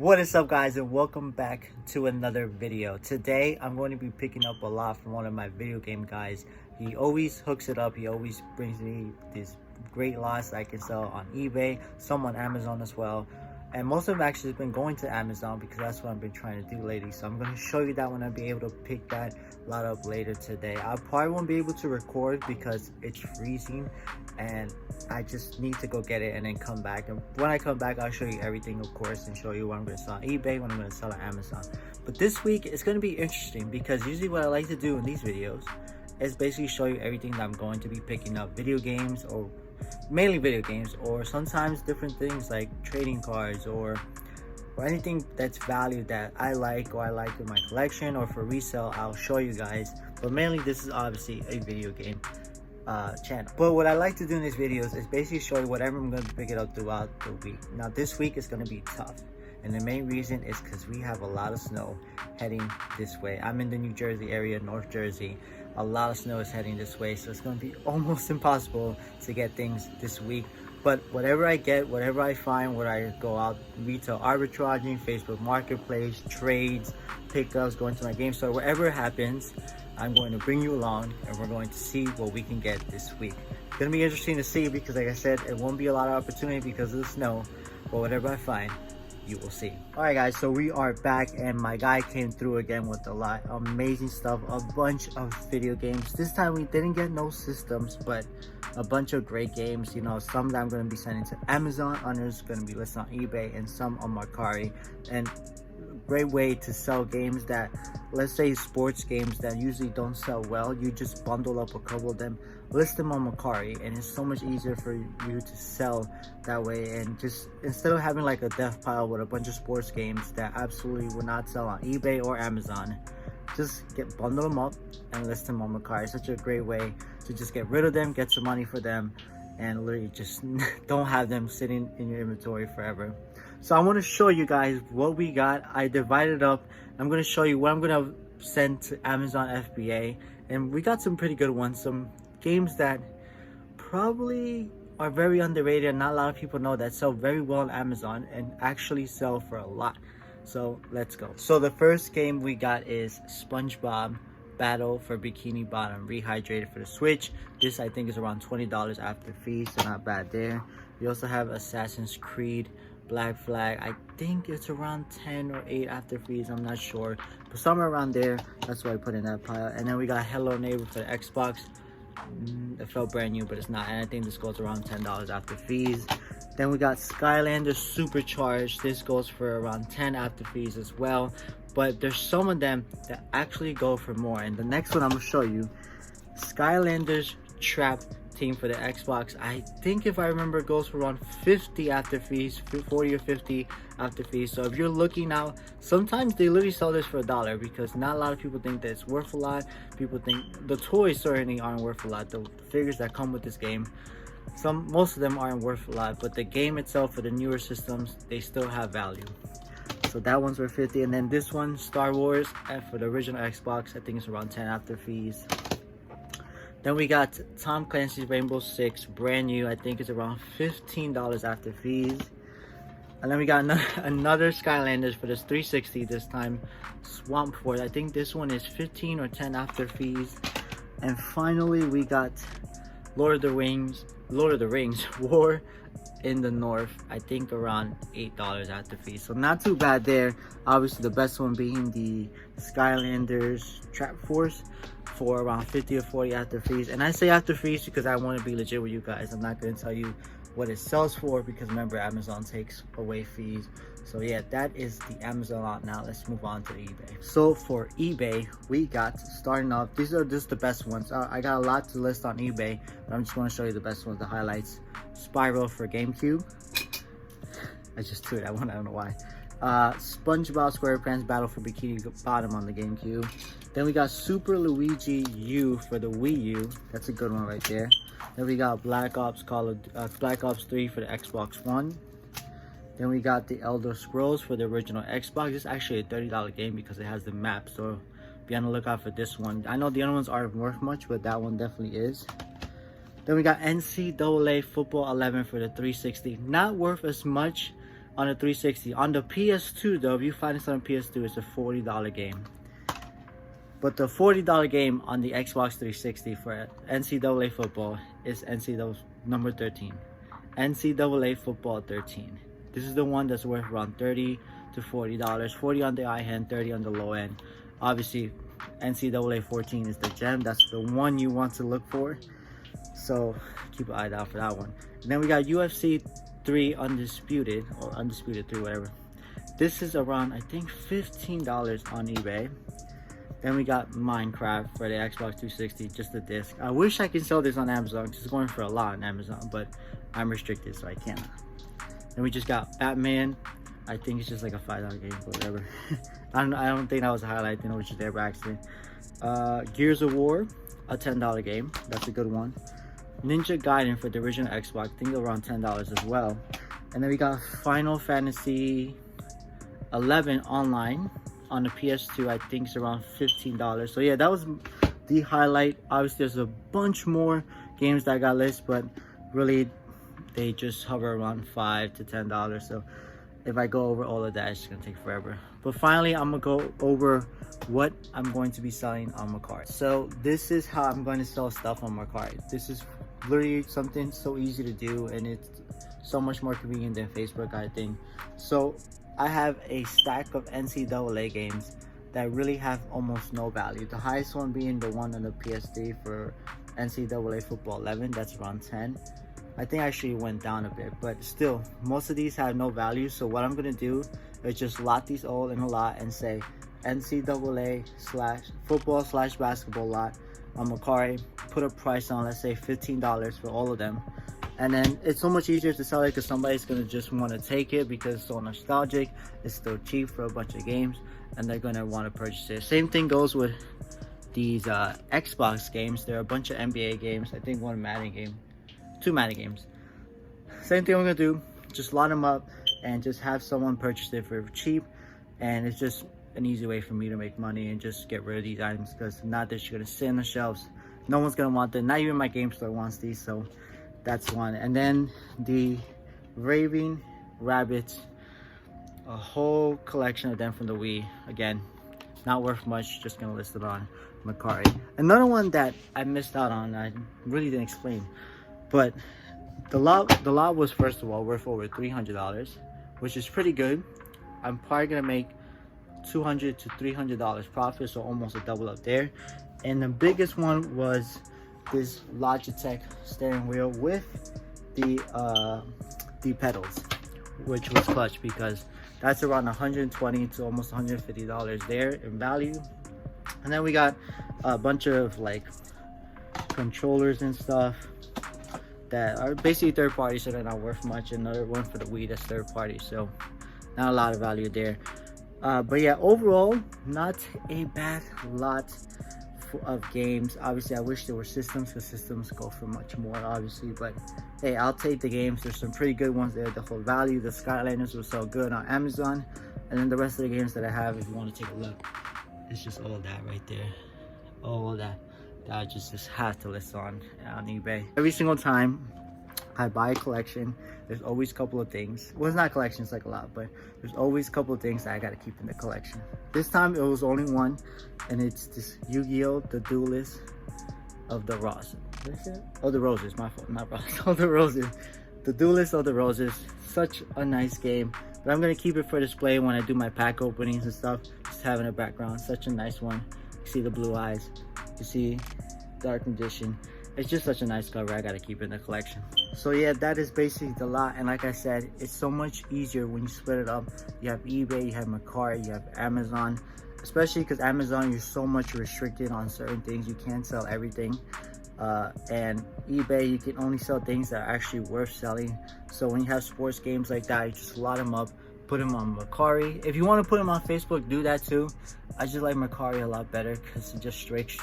What is up, guys, and welcome back to another video. Today I'm going to be picking up a lot from one of my video game guys. He always hooks it up. He always brings me these great lots I can sell on eBay, some on Amazon as well, and most of them actually has been going to Amazon because that's what I've been trying to do lately. So I'm going to show you that when I be able to pick that lot up later today. I probably won't be able to record because it's freezing and I just need to go get it and then come back. And when I come back, I'll show you everything, of course, and show you what I'm going to sell on eBay, what I'm going to sell on Amazon. But this week it's going to be interesting because usually what I like to do in these videos is basically show you everything that I'm going to be picking up. Video games, or mainly video games, or sometimes different things like trading cards or anything that's valued that I like or I like in my collection or for resale. I'll show you guys, but mainly this is obviously a video game channel. But what I like to do in these videos is basically show you whatever I'm going to pick it up throughout the week. Now this week is going to be tough, and the main reason is because we have a lot of snow heading this way. I'm in the New Jersey area, North Jersey. A lot of snow is heading this way, so it's going to be almost impossible to get things this week. But whatever I get, whatever I find, where I go out retail arbitraging, Facebook Marketplace, trades, pickups, going to my game store, wherever it happens, I'm going to bring you along and we're going to see what we can get this week. It's going to be interesting to see because, like I said, it won't be a lot of opportunity because of the snow, but whatever I find, you will see. All right, guys, so we are back and my guy came through again with a lot of amazing stuff, a bunch of video games. This time we didn't get no systems, but a bunch of great games. You know, some that I'm going to be sending to Amazon, others going to be listed on eBay, and some on Mercari. And great way to sell games that, let's say sports games that usually don't sell well, you just bundle up a couple of them, list them on Mercari, and it's so much easier for you to sell that way. And just instead of having like a death pile with a bunch of sports games that absolutely will not sell on eBay or Amazon, just bundle them up and list them on Mercari. It's such a great way to just get rid of them, get some money for them, and literally just don't have them sitting in your inventory forever. So I want to show you guys what we got. I divided up. I'm going to show you what I'm going to send to Amazon FBA, and we got some pretty good ones, some games that probably are very underrated and not a lot of people know that sell very well on Amazon and actually sell for a lot. So let's go. So the first game we got is SpongeBob Battle for Bikini Bottom Rehydrated for the Switch. This I think is around $20 after fees, so not bad there. We also have Assassin's Creed Black Flag. I think it's around 10 or 8 after fees, I'm not sure, but somewhere around there. That's why I put in that pile. And then we got Hello Neighbor for the Xbox. It felt brand new, but it's not, and I think this goes around $10 after fees. Then we got Skylanders Supercharged. This goes for around 10 after fees as well, but there's some of them that actually go for more. And the next one I'm gonna show you, Skylanders Trap Team for the Xbox. I think if I remember, it goes for around 50 after fees, 40 or 50 after fees. So if you're looking out, sometimes they literally sell this for $1 because not a lot of people think that it's worth a lot. People think the toys certainly aren't worth a lot. The figures that come with this game, most of them aren't worth a lot, but the game itself for the newer systems, they still have value. So that one's worth 50. And then this one, Star Wars, for the original Xbox, I think it's around 10 after fees. Then we got Tom Clancy's Rainbow Six, brand new. I think it's around $15 after fees. And then we got another Skylanders for this 360, this time Swamp Force. I think this one is 15 or 10 after fees. And finally we got Lord of the Rings War in the North. I think around $8 after fees. So not too bad there. Obviously the best one being the Skylanders Trap Force for around 50 or 40 after fees. And I say after fees because I want to be legit with you guys. I'm not going to tell you what it sells for because remember, Amazon takes away fees. So yeah, that is the Amazon lot. Now let's move on to eBay. So for eBay, we got, starting off, these are just the best ones. I got a lot to list on eBay, but I'm just going to show you the best ones, the highlights. Spiral for GameCube. I just threw that one, I don't know why. SpongeBob SquarePants Battle for Bikini Bottom on the GameCube. Then we got Super Luigi U for the Wii U. That's a good one right there. Then we got Black Ops 3 for the Xbox One. Then we got the Elder Scrolls for the original Xbox. This is actually a $30 game because it has the map, so be on the lookout for this one. I know the other ones aren't worth much, but that one definitely is. Then we got NCAA Football 11 for the 360. Not worth as much, on the 360. On the PS2 though, if you find this on PS2, it's a $40 game. But the $40 game on the Xbox 360 for NCAA football is NCAA number 13. NCAA football 13. This is the one that's worth around $30 to $40. 40 on the high end, 30 on the low end. Obviously, NCAA 14 is the gem. That's the one you want to look for. So keep an eye out for that one. And then we got UFC 3 Undisputed, or Undisputed 3, whatever. This is around, I think, $15 on eBay. Then we got Minecraft for the Xbox 360, just the disc. I wish I could sell this on Amazon because it's going for a lot on Amazon, but I'm restricted, so I can't. Then we just got Batman. I think it's just like a $5 game, but whatever. I don't think that was a highlight. I think it was just there by accident. Gears of War, a $10 game. That's a good one. Ninja Gaiden for the original Xbox, I think around $10 as well. And then we got Final Fantasy 11 online on the PS2. I think it's around $15. So yeah, that was the highlight. Obviously there's a bunch more games that I got listed, but really they just hover around $5 to $10. So if I go over all of that, it's gonna take forever. But finally, I'm gonna go over what I'm going to be selling on Mercari. So this is how I'm going to sell stuff on Mercari. This is literally something so easy to do, and it's so much more convenient than Facebook, I think. So I have a stack of NCAA games that really have almost no value. The highest one being the one on the PS3 for NCAA Football 11, that's around 10. I think actually went down a bit, but still, most of these have no value. So what I'm gonna do is just lot these all in a lot and say NCAA / football / basketball lot on Mercari. Put a price on, let's say $15 for all of them. And then it's so much easier to sell it because somebody's gonna just want to take it because it's so nostalgic. It's still cheap for a bunch of games, and they're gonna want to purchase it. Same thing goes with these Xbox games. There are a bunch of NBA games. I think one Madden game, 2 Madden games. Same thing I'm gonna do. Just lot them up and just have someone purchase it for cheap. And it's just an easy way for me to make money and just get rid of these items, because not that you're gonna sit on the shelves. No one's gonna want them. Not even my game store wants these. So that's one. And then the Raving Rabbits, a whole collection of them from the Wii. Again, not worth much, just gonna list it on Mercari. Another one that I missed out on, I really didn't explain, but the lot was, first of all, worth over $300, which is pretty good. I'm probably gonna make $200 to $300 profit, so almost a double up there. And the biggest one was this Logitech steering wheel with the pedals, which was clutch because that's around $120 to almost $150 there in value. And then we got a bunch of like controllers and stuff that are basically third party, so they're not worth much. Another one for the Wii that's third party, so not a lot of value there. But yeah, overall, not a bad lot of games. Obviously, I wish there were systems, because systems go for much more, obviously. But hey, I'll take the games. There's some pretty good ones there. The whole value, the Skylanders will sell good on Amazon. And then the rest of the games that I have, if you want to take a look, it's just all that right there. All that I just have to list on eBay. Every single time I buy a collection, there's always a couple of things. Well, it's not collections like a lot, but there's always a couple of things that I gotta keep in the collection. This time it was only one, and it's this Yu-Gi-Oh! The Duelist of the Roses. Oh, the Roses, my fault, not Roses. Oh, the Roses. The Duelist of the Roses. Such a nice game. But I'm gonna keep it for display when I do my pack openings and stuff. Just having a background. Such a nice one. You see the blue eyes. You see Dark Condition. It's just such a nice cover. I gotta keep it in the collection. So yeah, that is basically the lot. And like I said, it's so much easier when you split it up. You have eBay, you have Mercari, you have Amazon. Especially because Amazon, you're so much restricted on certain things. You can't sell everything. And eBay, you can only sell things that are actually worth selling. So when you have sports games like that, you just lot them up, put them on Mercari. If you want to put them on Facebook, do that too. I just like Mercari a lot better because it's just straight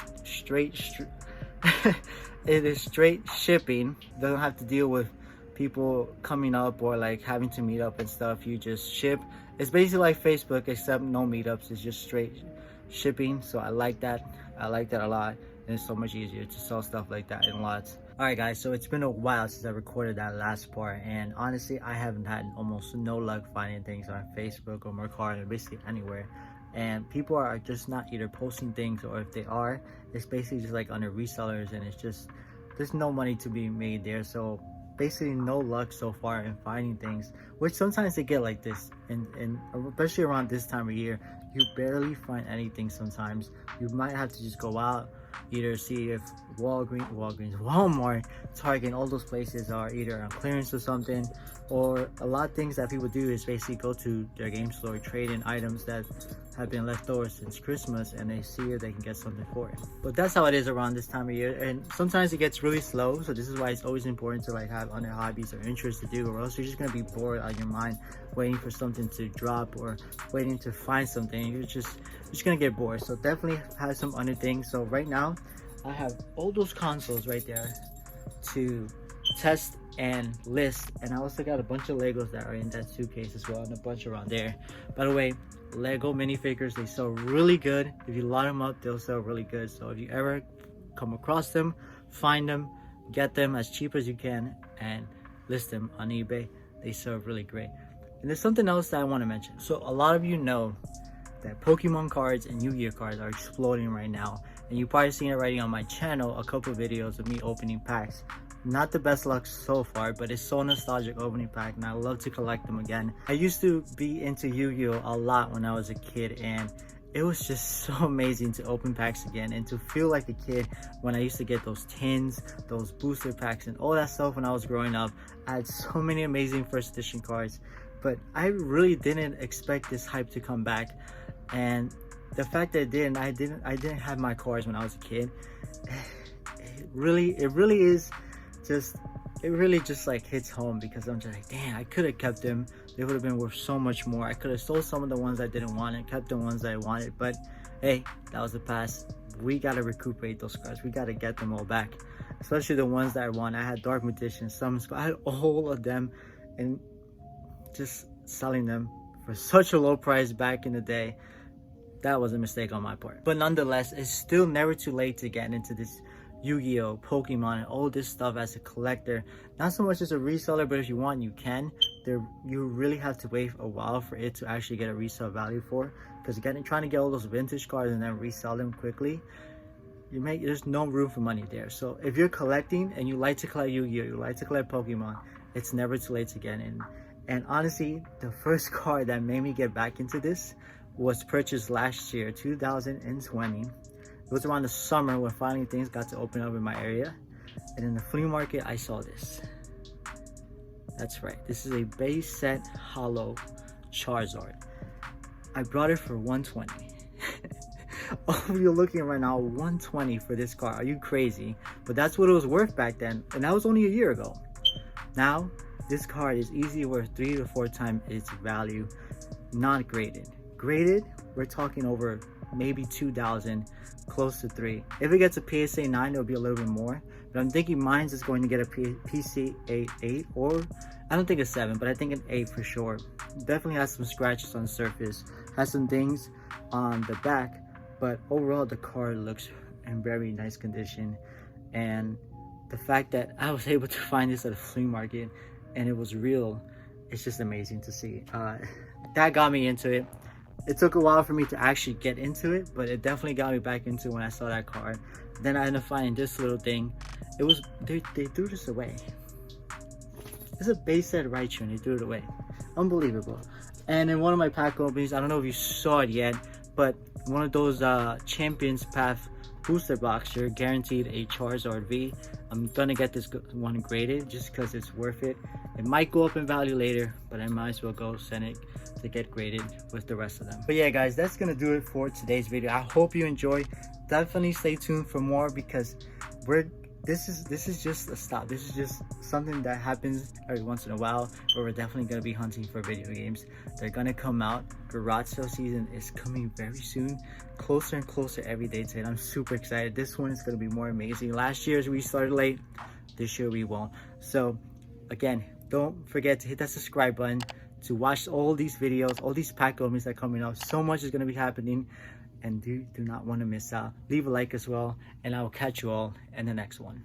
it is straight shipping. You don't have to deal with people coming up or like having to meet up and stuff. You just ship. It's basically like Facebook, except no meetups. It's just straight shipping. So I like that. I like that a lot. And it's so much easier to sell stuff like that in lots. Alright guys, so it's been a while since I recorded that last part, and honestly I haven't had almost no luck finding things on Facebook or Mercari or basically anywhere. And people are just not either posting things, or if they are, it's basically just like under resellers, and it's just there's no money to be made there. So basically no luck so far in finding things, which sometimes they get like this, and especially around this time of year you barely find anything. Sometimes you might have to just go out, either see if Walmart, Target, all those places are either on clearance or something. Or a lot of things that people do is basically go to their game store, trade in items that have been left over since Christmas, and they see if they can get something for it. But that's how it is around this time of year, and sometimes it gets really slow. So this is why it's always important to like have other hobbies or interests to do, or else you're just gonna be bored out of your mind waiting for something to drop or waiting to find something. You're just gonna get bored. So definitely have some other things. So right now I have all those consoles right there to test and list, and I also got a bunch of Legos that are in that suitcase as well, and a bunch around there. By the way, Lego minifigures, they sell really good. If you lot them up, they'll sell really good. So if you ever come across them, find them, get them as cheap as you can, and list them on eBay. They sell really great. And there's something else that I want to mention. So a lot of you know that Pokemon cards and Yu-Gi-Oh cards are exploding right now, and you've probably seen it already on my channel, a couple of videos of me opening packs. Not the best luck so far, but it's so nostalgic opening pack, and I love to collect them again. I used to be into Yu-Gi-Oh a lot when I was a kid, and it was just so amazing to open packs again and to feel like a kid when I used to get those tins, those booster packs, and all that stuff when I was growing up. I had so many amazing first edition cards, but I really didn't expect this hype to come back. And the fact that I didn't have my cards when I was a kid, it really just like hits home, because I'm just like, damn, I could have kept them. They would have been worth so much more. I could have sold some of the ones I didn't want and kept the ones that I wanted, but hey, that was the past. We got to recuperate those cards. We got to get them all back, especially the ones that I want. I had Dark Magician, Summon Squad, I had all of them, and just selling them for such a low price back in the day, that was a mistake on my part. But nonetheless, it's still never too late to get into this Yu-Gi-Oh, Pokemon, and all this stuff as a collector. Not so much as a reseller, but if you want, you can. You really have to wait a while for it to actually get a resale value for, because trying to get all those vintage cards and then resell them quickly, there's no room for money there. So if you're collecting and you like to collect Yu-Gi-Oh, you like to collect Pokemon, it's never too late to get in. And honestly, the first card that made me get back into this was purchased last year, 2020. It was around the summer when finally things got to open up in my area, and in the flea market I saw this. That's right, this is a base set holo Charizard. I brought it for 120. Oh, you're looking right now, 120 for this card. Are you crazy? But that's what it was worth back then, and that was only a year ago. Now this card is easily worth 3 to 4 times its value. Not graded. Graded, we're talking over maybe 2,000, close to 3. If it gets a PSA 9, it'll be a little bit more, but I'm thinking mine's is going to get a PSA 8, or I don't think a 7, but I think an 8 for sure. Definitely has some scratches on the surface, has some things on the back, but overall the card looks in very nice condition. And the fact that I was able to find this at a flea market and it was real, it's just amazing to see. That got me into it. It took a while for me to actually get into it, but it definitely got me back into it when I saw that card. Then I ended up finding this little thing. It was, they threw this away. It's a base set Raichu and they threw it away. Unbelievable. And in one of my pack openings, I don't know if you saw it yet, but one of those Champions Path booster box, you're guaranteed a Charizard V. I'm gonna get this one graded just because it's worth it. It might go up in value later, but I might as well go send it to get graded with the rest of them. But yeah guys, that's gonna do it for today's video. I hope you enjoyed. Definitely stay tuned for more, because this is just a stop. This is just something that happens every once in a while, but we're definitely gonna be hunting for video games. They're gonna come out. Garage sale season is coming very soon, closer and closer every day to it. I'm super excited. This one is gonna be more amazing. Last year we started late, this year we won't. So again, don't forget to hit that subscribe button to watch all these videos, all these pack openings that are coming up. So much is going to be happening, and do not want to miss out. Leave a like as well, and I will catch you all in the next one.